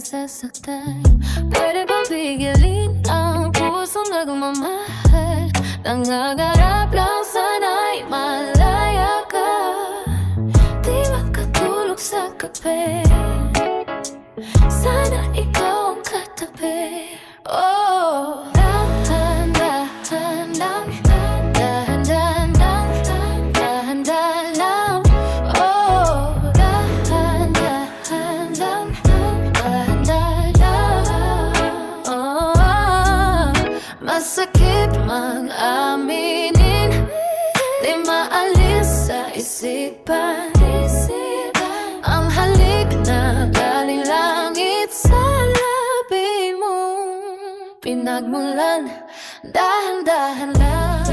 nasasaktan. Pwede bang pigilin ang pusong nagmamahal? Nangangarap lang sana'y malaya ka. Di makatulog sa kape, sana ikaw ang katabi. Oh, dahan-dahan lang, dahan-dahan lang, dahan-dahan lang. Oh, dahan-dahan lang, dahan-dahan lang. Oh, masakit mang aminin, di maalis sa isipan ang halik na galing langit sa labi mo. Pinagmulan, dahan-dahan lang,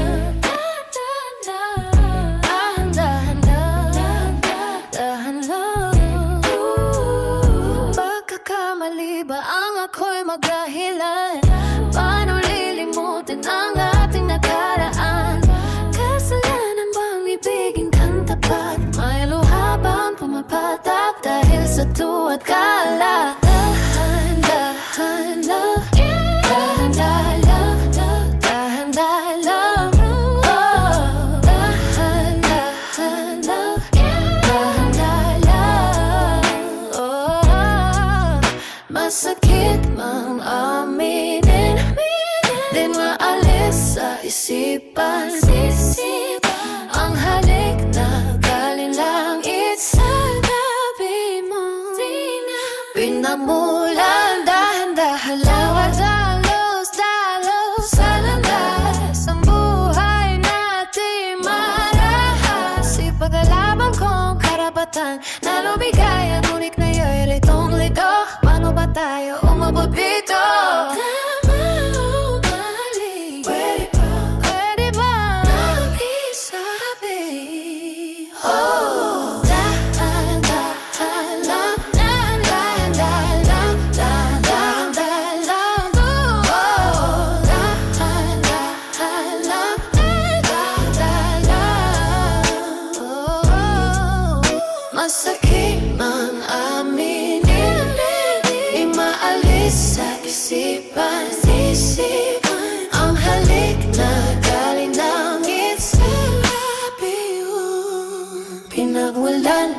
dahan-dahan lang, dahan lang. Pagkakamali ba ang ako'y magdahilan? Paano lilimutin ang ating nakaraan? Kasalanan bang ibigin kang tapat? May luha bang pumapatak dahil sa tuwa't kala? Dahan-dahan lang, dahan-dahan lang, dahan-dahan lang. Oh, dahan-dahan lang, dahan-dahan lang. Oh, masakit mang aminin, di maalis sa isipan ang halik na galing langit sa labi mo. Pinamulan, dahan-dahan lang, dalos sa landas ang buhay natin marahas. Ipaglaban kong karapatan na lumigay at ngunit ngayon'y litong-lito. Paano ba tayo umabot dito? Tama o mali? Pwede ba makisabi? Oh, dahan-dahan lang, dahan-dahan lang, dahan-dahan lang. Oh, dahan-dahan lang, dahan-dahan lang. Oh, masakit mang aminin, di maalis sa isipan ang halik na galing langit sa labi mo. Pinagmulan,